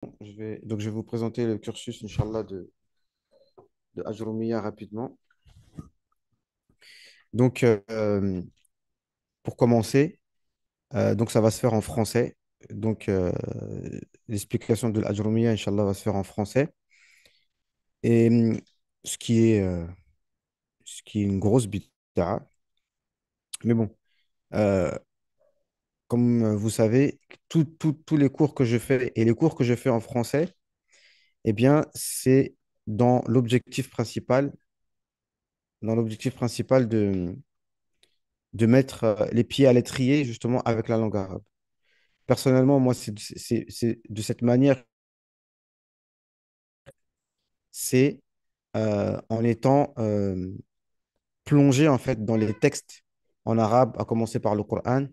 Donc, je vais vous présenter le cursus, Inch'Allah, de Ajroumiya rapidement. Donc, pour commencer, donc ça va se faire en français. Donc, l'explication de l'Ajroumiya, Inch'Allah, va se faire en français. Et ce qui est, euh, ce qui est une grosse bid'a. Mais bon, euh, comme vous savez, tous les cours que je fais et les cours que je fais en français, eh bien, c'est dans l'objectif principal de mettre les pieds à l'étrier justement avec la langue arabe. Personnellement, moi, c'est de cette manière, c'est en étant plongé en fait dans les textes en arabe, à commencer par le Coran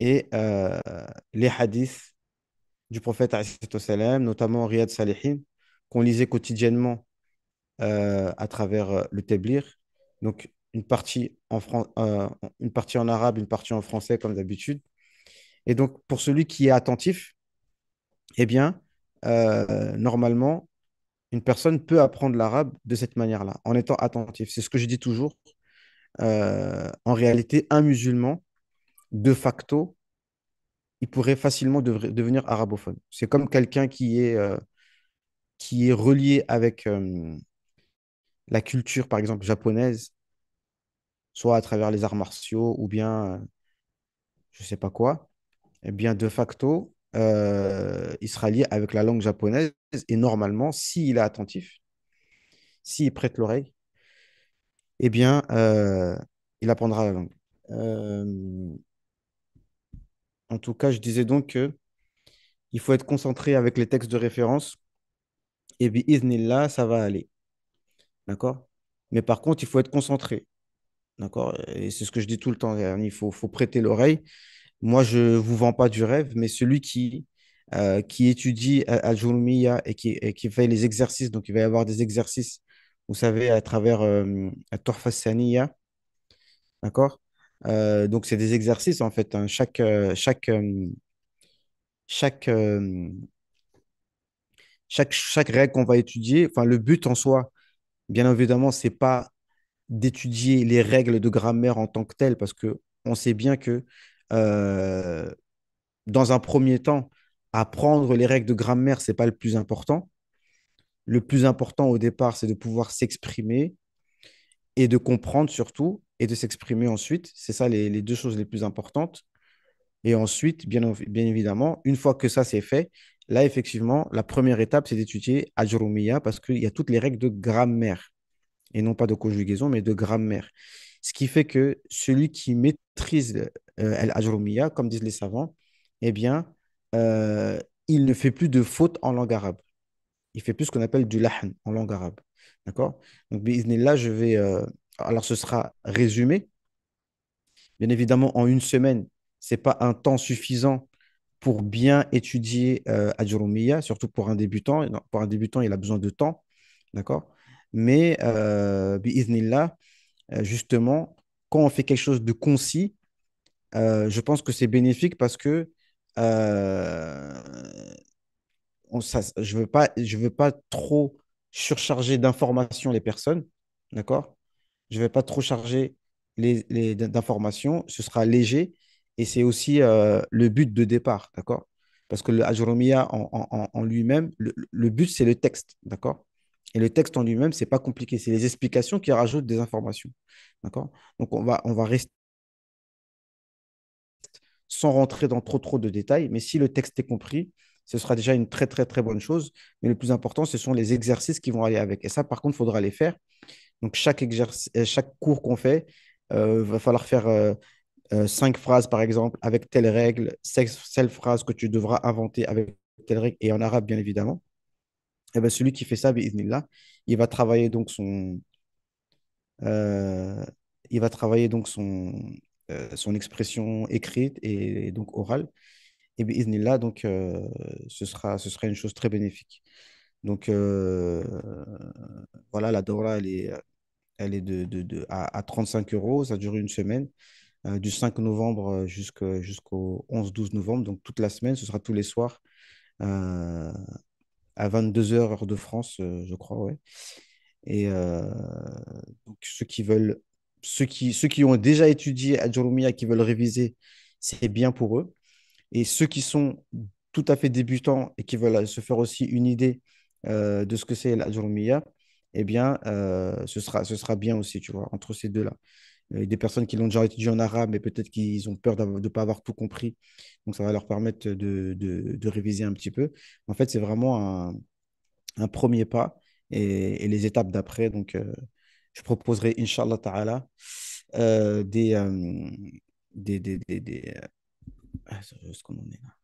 et les hadiths du prophète alayhi salam, notamment Riyad Salihin, qu'on lisait quotidiennement à travers le Teblir. Donc, une partie en arabe, une partie en français, comme d'habitude. Et donc, pour celui qui est attentif, eh bien, normalement, une personne peut apprendre l'arabe de cette manière-là, en étant attentif. C'est ce que je dis toujours. En réalité, un musulman, de facto, il pourrait facilement devenir arabophone. C'est comme quelqu'un qui est relié avec la culture, par exemple, japonaise, soit à travers les arts martiaux ou bien, je ne sais pas quoi. Eh bien, de facto, il sera lié avec la langue japonaise et normalement, s'il est attentif, s'il prête l'oreille, eh bien, il apprendra la langue. Euh, En tout cas, je disais donc que il faut être concentré avec les textes de référence et bi'idhnillah, ça va aller. D'accord? Mais par contre, il faut être concentré. D'accord? Et c'est ce que je dis tout le temps. Il faut prêter l'oreille. Moi, je ne vous vends pas du rêve, mais celui qui étudie Al-Jurumiyya et qui fait les exercices, donc il va y avoir des exercices, vous savez, à travers Tuhfa Saniyya, d'accord? Donc, c'est des exercices, en fait, hein. Chaque, chaque règle qu'on va étudier, enfin, le but en soi, bien évidemment, c'est pas d'étudier les règles de grammaire en tant que telles, parce que on sait bien que euh, dans un premier temps, apprendre les règles de grammaire, c'est pas le plus important. Le plus important au départ, c'est de pouvoir s'exprimer et de comprendre surtout et de s'exprimer ensuite. C'est ça les deux choses les plus importantes. Et ensuite, bien évidemment, une fois que ça c'est fait, là, effectivement, la première étape, c'est d'étudier Ajurumiyya parce qu'il y a toutes les règles de grammaire et non pas de conjugaison, mais de grammaire. Ce qui fait que celui qui maîtrise Al-Ajurumiyya, comme disent les savants, eh bien, euh, il ne fait plus de fautes en langue arabe. Il fait plus ce qu'on appelle du lahn en langue arabe. D'accord? Donc, bi'iznillah, alors, ce sera résumé. Bien évidemment, en une semaine, ce n'est pas un temps suffisant pour bien étudier Ajurumiyya, surtout pour un débutant. Non, pour un débutant, il a besoin de temps. D'accord? Mais, bi'iznillah, justement, quand on fait quelque chose de concis, je pense que c'est bénéfique parce que euh, je veux pas trop surcharger d'informations les personnes, d'accord? Je vais pas trop charger d'informations, ce sera léger et c'est aussi le but de départ, d'accord? Parce que le Ajurumiyya en lui-même, le but c'est le texte, d'accord? Et le texte en lui-même, c'est pas compliqué, c'est les explications qui rajoutent des informations, d'accord? Donc on va rester sans rentrer dans trop de détails, mais si le texte est compris, ce sera déjà une très très très bonne chose. Mais le plus important, ce sont les exercices qui vont aller avec. Et ça, par contre, il faudra les faire. Donc chaque cours qu'on fait, va falloir faire 5 phrases, par exemple, avec telle règle, 6 phrases que tu devras inventer avec telle règle, et en arabe, bien évidemment. Et ben, celui qui fait ça, bi'idhnillah, il va travailler donc euh, il va travailler donc son expression écrite et donc orale. Et bi'idhnillah, donc, ce sera une chose très bénéfique. Donc, voilà, la Dora, elle est à 35 euros, ça dure une semaine. du 5 novembre jusqu'au 11-12 novembre. Donc toute la semaine, ce sera tous les soirs euh, à 22 heures heure de France, je crois, ouais. Et donc ceux qui ont déjà étudié à Jurumiyya, qui veulent réviser, c'est bien pour eux. Et ceux qui sont tout à fait débutants et qui veulent se faire aussi une idée de ce que c'est l'Ajurumiyya, eh bien, ce sera bien aussi, tu vois, entre ces deux-là. Des personnes qui l'ont déjà étudié en arabe, mais peut-être qu'ils ont peur de ne pas avoir tout compris. Donc, ça va leur permettre de réviser un petit peu. En fait, c'est vraiment un premier pas et les étapes d'après. Donc, je proposerai, Inch'Allah Ta'ala, euh, des, euh, est-ce qu'on en est là?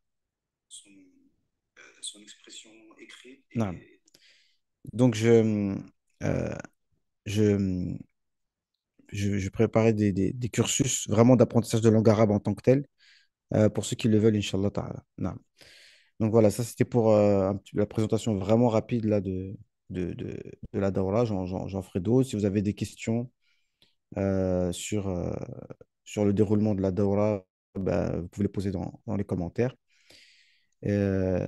Son expression écrite. Non. Donc, euh, je, je préparais des cursus vraiment d'apprentissage de langue arabe en tant que tel, pour ceux qui le veulent, Inch'Allah Ta'ala. Non. Donc voilà, ça c'était pour la présentation vraiment rapide là, de, de, de la Daura. J'en ferai d'autres. Si vous avez des questions euh, sur, euh, sur le déroulement de la Daura, bah, vous pouvez les poser dans les commentaires. Euh,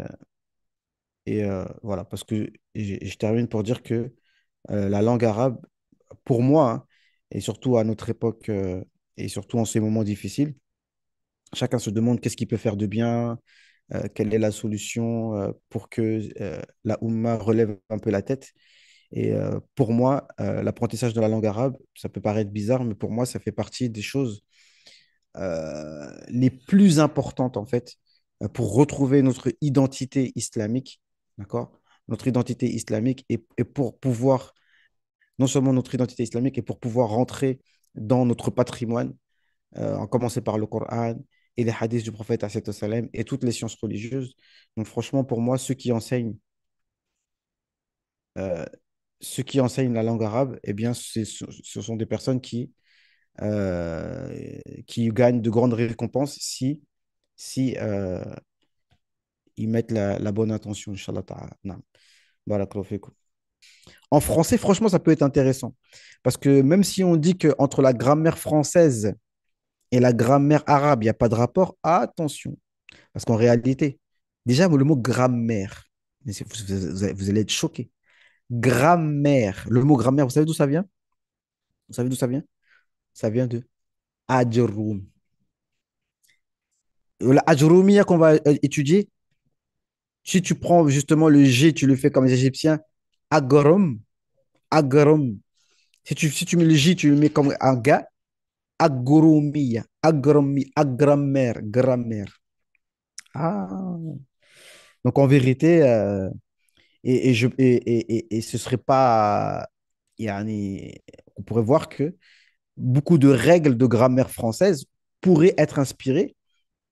voilà, parce que je termine pour dire que la langue arabe, pour moi, hein, et surtout à notre époque, et surtout en ces moments difficiles, chacun se demande qu'est-ce qu'il peut faire de bien, quelle est la solution pour que la Oumma relève un peu la tête. Et pour moi, l'apprentissage de la langue arabe, ça peut paraître bizarre, mais pour moi, ça fait partie des choses les plus importantes, en fait, pour retrouver notre identité islamique, d'accord? Notre identité islamique et pour pouvoir, non seulement notre identité islamique, et pour pouvoir rentrer dans notre patrimoine, en commencer par le Coran et les hadiths du prophète salam, et toutes les sciences religieuses. Donc franchement, pour moi, euh, ceux qui enseignent la langue arabe, eh bien, ce sont des personnes qui gagnent de grandes récompenses si ils mettent la bonne intention, Inch'Allah ta'ala. Naam. Barakallahu fikum. En français, franchement, ça peut être intéressant. Parce que même si on dit qu'entre la grammaire française et la grammaire arabe, il n'y a pas de rapport, attention. Parce qu'en réalité, déjà, le mot grammaire, vous allez être choqué. Grammaire, le mot grammaire, vous savez d'où ça vient? Vous savez d'où ça vient? Ça vient de Ajroum. La Ajroumia qu'on va étudier, si tu prends justement le G, tu le fais comme les Égyptiens, Agorom, Agorom. Si tu mets le J, tu le mets comme un gars, Agoromia, Agoromi, Agrammaire, grammaire. Ah. Donc en vérité, et ce serait pas. Yani, on pourrait voir que beaucoup de règles de grammaire française pourraient être inspirées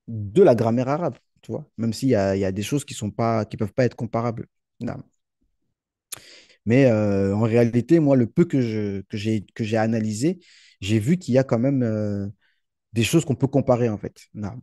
de la grammaire arabe, tu vois, même il y a des choses qui peuvent pas être comparables. Non. Mais en réalité, moi, le peu que j'ai analysé, j'ai vu qu'il y a quand même des choses qu'on peut comparer, en fait. Non.